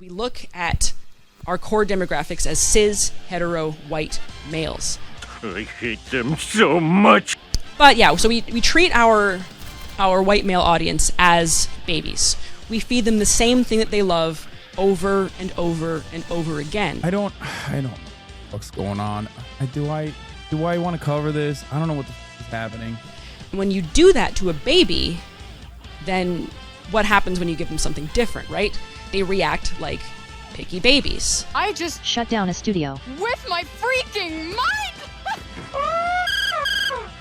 We look at our core demographics as cis, hetero, white males. I hate them so much. But yeah, so we treat our white male audience as babies. We feed them the same thing that they love over and over and over again. I don't what's going on. Do I want to cover this? I don't know what the is happening. When you do that to a baby, then what happens when you give them something different, right? They react like picky babies. I just shut down a studio with my freaking mic!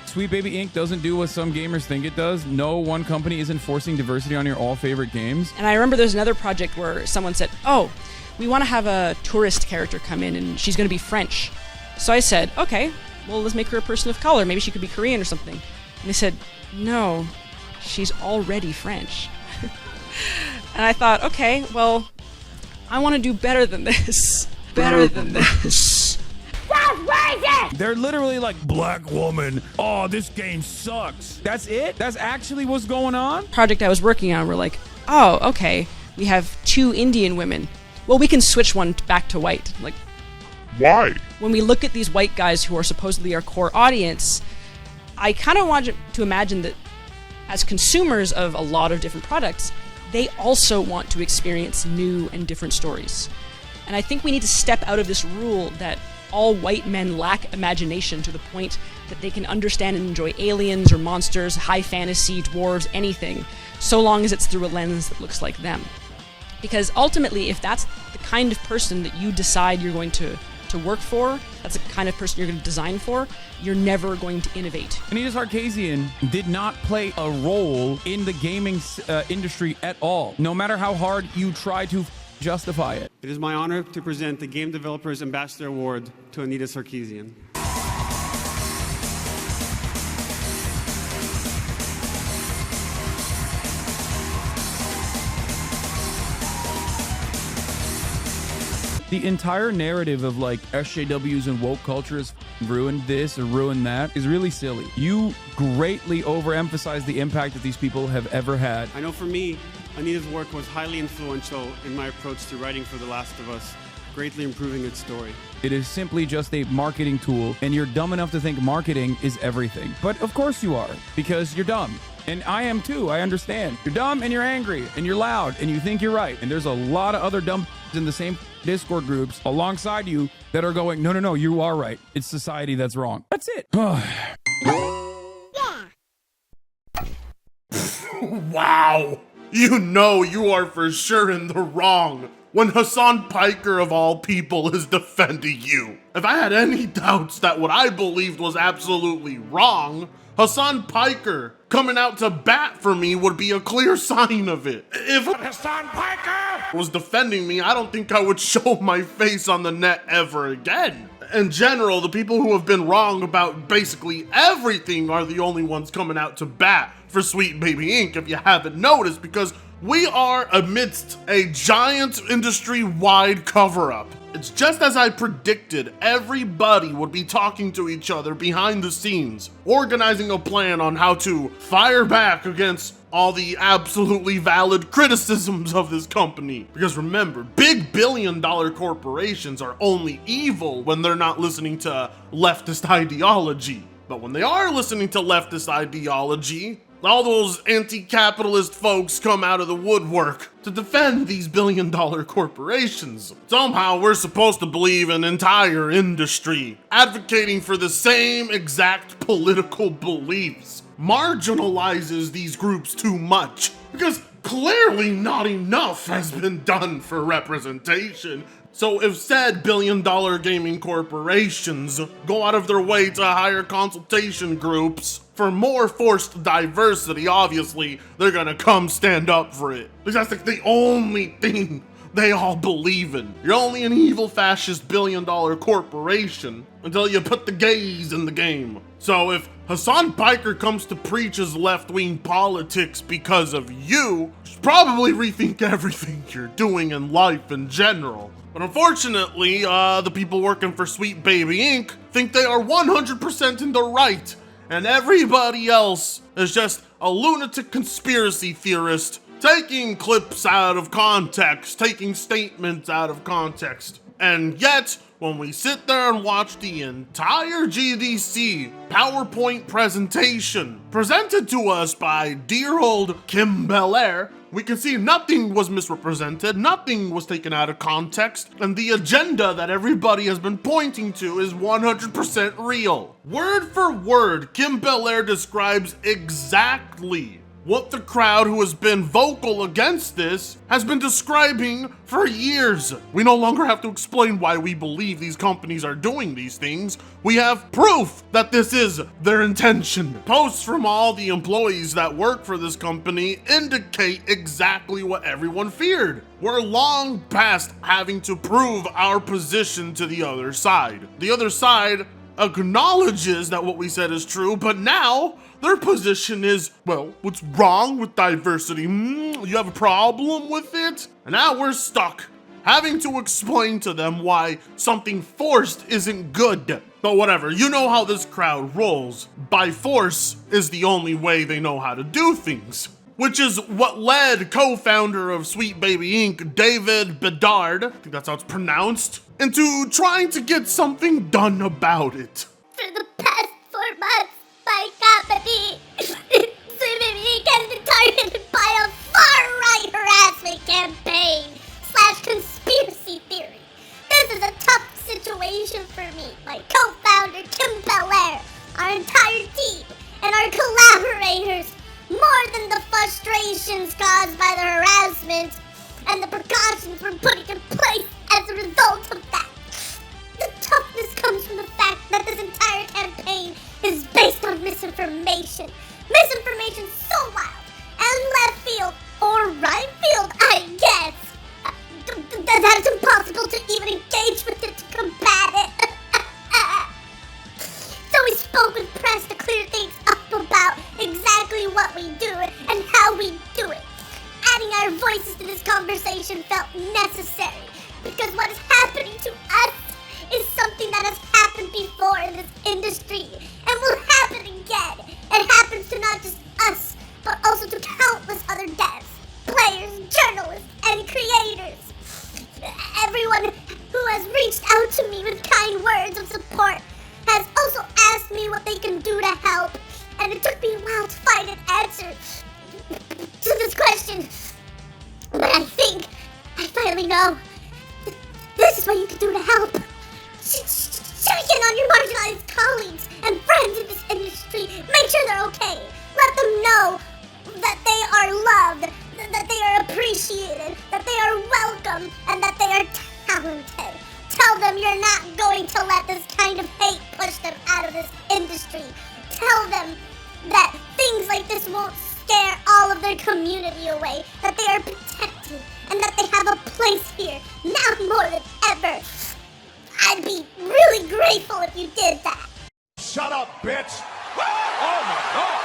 Sweet Baby Inc. doesn't do what some gamers think it does. No one company is enforcing diversity on your all favorite games. And I remember there's another project where someone said, oh, we want to have a tourist character come in and she's going to be French. So I said, okay, well, let's make her a person of color. Maybe she could be Korean or something. And they said, no, she's already French. And I thought, okay, well, I want to do better than this. Better than this. They're literally like, black woman. Oh, this game sucks. That's it? That's actually what's going on? Project I was working on, we're like, oh, okay, we have 2 Indian women. Well, we can switch one back to white. Like, Why? when we look at these white guys who are supposedly our core audience, I kind of want to imagine that as consumers of a lot of different products, they also want to experience new and different stories. And I think we need to step out of this rule that all white men lack imagination to the point that they can understand and enjoy aliens or monsters, high fantasy, dwarves, anything, so long as it's through a lens that looks like them. Because ultimately, if that's the kind of person that you decide you're going to work for, that's the kind of person you're going to design for, you're never going to innovate. Anita Sarkeesian did not play a role in the gaming industry at all, no matter how hard you try to justify it. It is my honor to present the Game Developers Ambassador Award to Anita Sarkeesian. The entire narrative of like SJWs and woke culture has ruined this or ruined that is really silly. You greatly overemphasize the impact that these people have ever had. I know for me, Anita's work was highly influential in my approach to writing for The Last of Us, greatly improving its story. It is simply just a marketing tool, and you're dumb enough to think marketing is everything. But of course you are, because you're dumb. And I am too, I understand. You're dumb and you're angry and you're loud and you think you're right. And there's a lot of other dumb in the same Discord groups alongside you that are going, no, you are right. It's society that's wrong. That's it. Wow. You know you are for sure in the wrong when Hassan Piker of all people is defending you. If I had any doubts that what I believed was absolutely wrong, Hassan Piker coming out to bat for me would be a clear sign of it. If Hassan Piker was defending me, I don't think I would show my face on the net ever again. In general, the people who have been wrong about basically everything are the only ones coming out to bat for Sweet Baby Inc. if you haven't noticed, because we are amidst a giant industry-wide cover-up. It's just as I predicted, everybody would be talking to each other behind the scenes, organizing a plan on how to fire back against all the absolutely valid criticisms of this company. Because remember, big billion-dollar corporations are only evil when they're not listening to leftist ideology. But when they are listening to leftist ideology, all those anti-capitalist folks come out of the woodwork to defend these billion-dollar corporations. Somehow we're supposed to believe an entire industry advocating for the same exact political beliefs marginalizes these groups too much, because clearly not enough has been done for representation. So if said billion-dollar gaming corporations go out of their way to hire consultation groups for more forced diversity, obviously they're gonna come stand up for it. Because that's like the only thing they all believe in. You're only an evil fascist billion-dollar corporation until you put the gays in the game. So if Hassan Piker comes to preach his left-wing politics because of you should probably rethink everything you're doing in life in general. But unfortunately, the people working for Sweet Baby Inc. think they are 100% in the right, and everybody else is just a lunatic conspiracy theorist taking clips out of context, taking statements out of context. And yet, when we sit there and watch the entire GDC PowerPoint presentation presented to us by dear old Kim Belair, we can see nothing was misrepresented, nothing was taken out of context, and the agenda that everybody has been pointing to is 100% real. Word for word, Kim Belair describes exactly what the crowd who has been vocal against this has been describing for years. We no longer have to explain why we believe these companies are doing these things. We have proof that this is their intention. Posts from all the employees that work for this company indicate exactly what everyone feared. We're long past having to prove our position to the other side. The other side acknowledges that what we said is true, but now their position is, well, what's wrong with diversity? You have a problem with it? And now we're stuck having to explain to them why something forced isn't good. But whatever, you know how this crowd rolls. By force is the only way they know how to do things. Which is what led co-founder of Sweet Baby Inc., David Bedard, I think that's how it's pronounced, into trying to get something done about it. For the past 4 months, my company, Sweet Baby Inc. has been targeted by a far-right harassment campaign / conspiracy theory. This is a tough situation for me, my co-founder Kim Belair, our entire team, and our collaborators. More than the frustrations caused by the harassment and the precautions we're putting in place as a result of that. The toughness comes from the fact that this entire campaign is based on misinformation. Misinformation so wild and left field, or right field, I guess, that it's impossible to even engage with it to combat it. So we spoke with press to clear things up about exactly what we do and how we do it. Adding our voices to this conversation felt necessary because what is happening to us is something that has happened before in this industry and will happen again. It happens to not just us, but also to countless other devs, players, journalists, and creators. Everyone who has reached out to me with kind words of support has also asked me what they can do to help, and it took me a while to find an answer to this question. But I think I finally know. This is what you can do to help. Check in on your marginalized colleagues and friends in this industry. Make sure they're okay. Let them know that they are loved, that they are appreciated, that they are welcome, and that they are talented. Tell them you're not going to let this kind of hate push them out of this industry. Tell them that things like this won't scare all of their community away, that they are protected, and that they have a place here, now more than ever. I'd be really grateful if you did that. Shut up, bitch! Oh my god!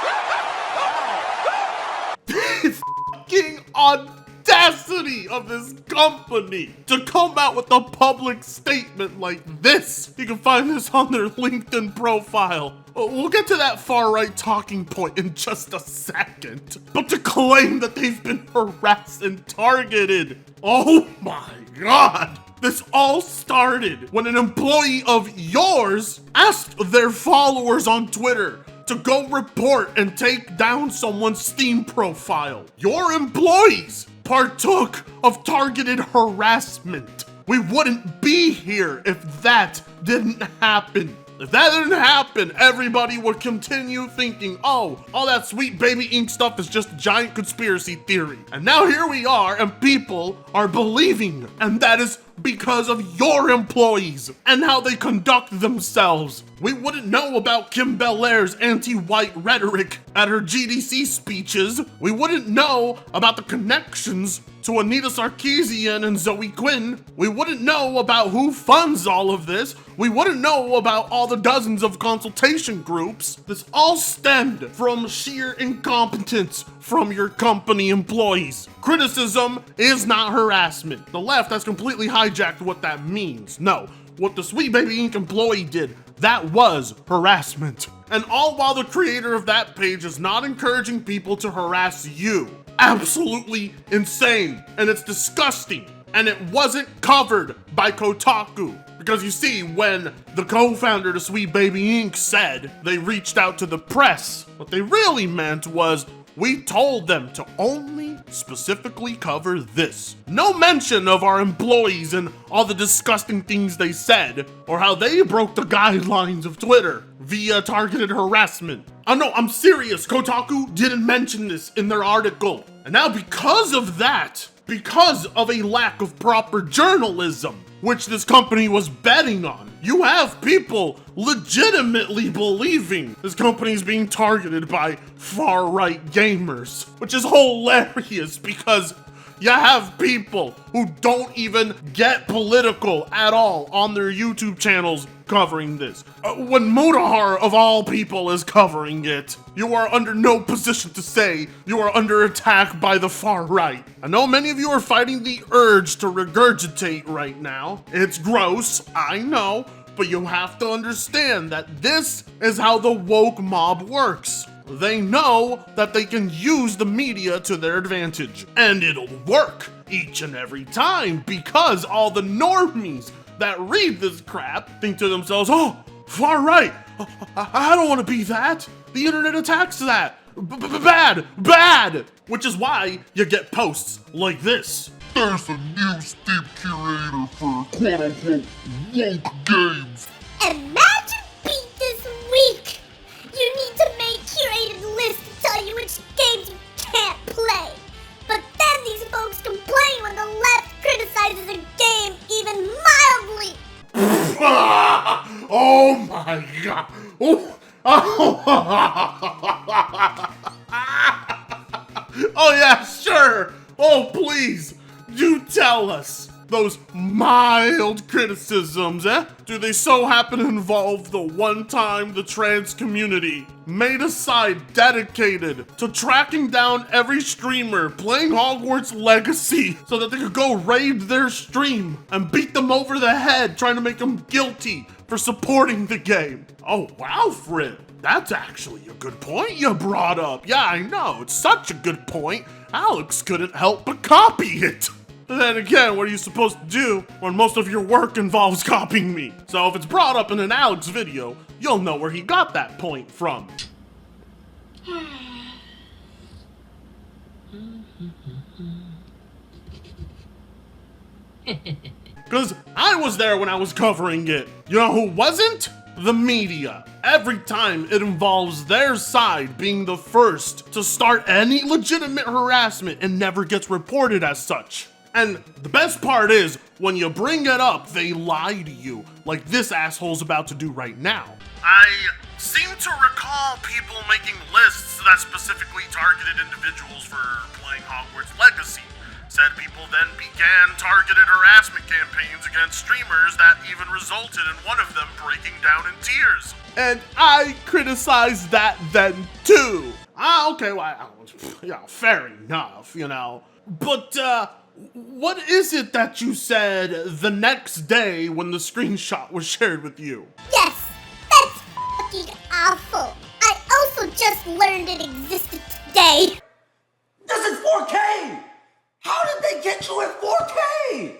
Fucking audacity of this company to come out with a public statement like this. You can find this on their LinkedIn profile. We'll get to that far-right talking point in just a second. But to claim that they've been harassed and targeted. Oh my god. This all started when an employee of yours asked their followers on Twitter to go report and take down someone's Steam profile. Your employees partook of targeted harassment. We wouldn't be here if that didn't happen. If that didn't happen, everybody would continue thinking, oh, all that Sweet Baby Inc. stuff is just a giant conspiracy theory. And now here we are, and people are believing, and that is because of your employees and how they conduct themselves. We wouldn't know about Kim Belair's anti-white rhetoric at her GDC speeches. We wouldn't know about the connections to Anita Sarkeesian and Zoe Quinn. We wouldn't know about who funds all of this. We wouldn't know about all the dozens of consultation groups. This all stemmed from sheer incompetence from your company employees. Criticism is not harassment. The left has completely hijacked what that means. No, what the Sweet Baby Inc. employee did, that was harassment. And all while the creator of that page is not encouraging people to harass you absolutely insane, and it's disgusting, and it wasn't covered by Kotaku. Because you see, when the co-founder to Sweet Baby Inc. said they reached out to the press, what they really meant was, we told them to only specifically cover this. No mention of our employees and all the disgusting things they said, or how they broke the guidelines of Twitter via targeted harassment. Oh no, I'm serious, Kotaku didn't mention this in their article. And now because of that, because of a lack of proper journalism, which this company was betting on, you have people legitimately believing this company is being targeted by far-right gamers, which is hilarious because you have people who don't even get political at all on their YouTube channels covering this. When Mutahar, of all people, is covering it, you are under no position to say you are under attack by the far right. I know many of you are fighting the urge to regurgitate right now. It's gross, I know, but you have to understand that this is how the woke mob works. They know that they can use the media to their advantage, and it'll work each and every time because all the normies that read this crap think to themselves, oh, far right, I don't want to be that. The internet attacks that. Bad. Which is why you get posts like this. There's a new Steam Curator for quote-unquote woke games. Imagine beat this week. You need to make curated lists to tell you which games you can't play. But then these folks complain when the left criticizes a game even mildly. Oh my god. Oh yeah, sure. Oh please, do tell us. Those mild criticisms, do they so happen to involve the one time the trans community made a site dedicated to tracking down every streamer playing Hogwarts Legacy so that they could go raid their stream and beat them over the head trying to make them guilty for supporting the game? Oh wow, Fred, that's actually a good point you brought up. Yeah, I know, it's such a good point. Alex couldn't help but copy it. But then again, what are you supposed to do when most of your work involves copying me? So if it's brought up in an Alex video, you'll know where he got that point from. Because I was there when I was covering it. You know who wasn't? The media. Every time it involves their side being the first to start any legitimate harassment and never gets reported as such. And the best part is, when you bring it up, they lie to you, like this asshole's about to do right now. I seem to recall people making lists that specifically targeted individuals for playing Hogwarts Legacy. Said people then began targeted harassment campaigns against streamers that even resulted in one of them breaking down in tears. And I criticized that then too. Okay, well, yeah, fair enough, you know. But, what is it that you said the next day when the screenshot was shared with you? Yes, that's fucking awful. I also just learned it existed today. This is 4K! How did they get you at 4K?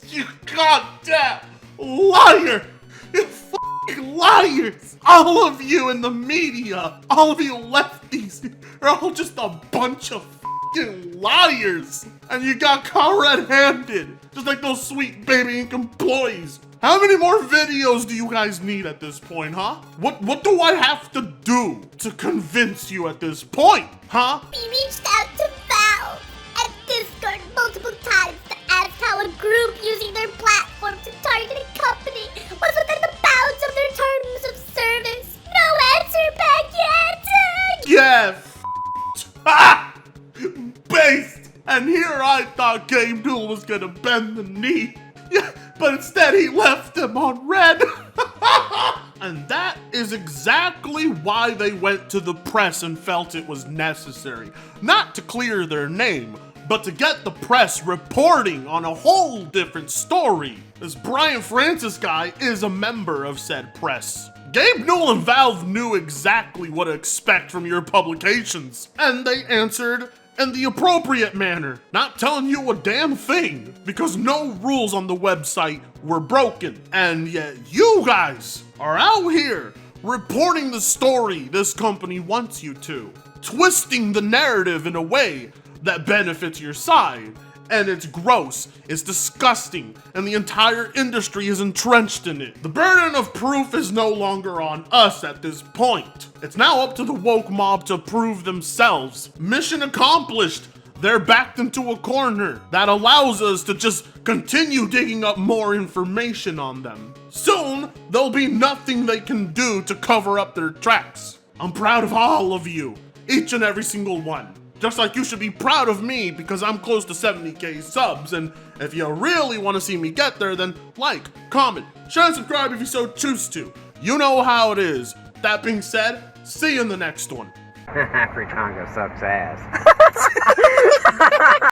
You goddamn liar! You fucking liars! All of you in the media, all of you lefties, are all just a bunch of fucking liars! And you got caught red-handed, just like those Sweet Baby Inc. employees. How many more videos do you guys need at this point, huh? What do I have to do to convince you at this point, huh? We reached out to Valve at Discord multiple times to ask how a group using their platform to target a company was within the bounds of their terms of service. No answer back yet! Yeah, ah! Based! And here I thought Game Duel was gonna bend the knee. Yeah, but instead he left them on red. And that is exactly why they went to the press and felt it was necessary. Not to clear their name, but to get the press reporting on a whole different story. This Brian Francis guy is a member of said press. Gabe Newell and Valve knew exactly what to expect from your publications, and they answered in the appropriate manner, not telling you a damn thing, because no rules on the website were broken. And yet you guys are out here reporting the story this company wants you to, twisting the narrative in a way that benefits your side. And it's gross, it's disgusting, and the entire industry is entrenched in it. The burden of proof is no longer on us at this point. It's now up to the woke mob to prove themselves. Mission accomplished. They're backed into a corner that allows us to just continue digging up more information on them. Soon, there'll be nothing they can do to cover up their tracks. I'm proud of all of you, each and every single one. Just like you should be proud of me because I'm close to 70k subs, and if you really want to see me get there, then like, comment, share, and subscribe if you so choose to. You know how it is. That being said, see you in the next one. Free Congo sucks ass.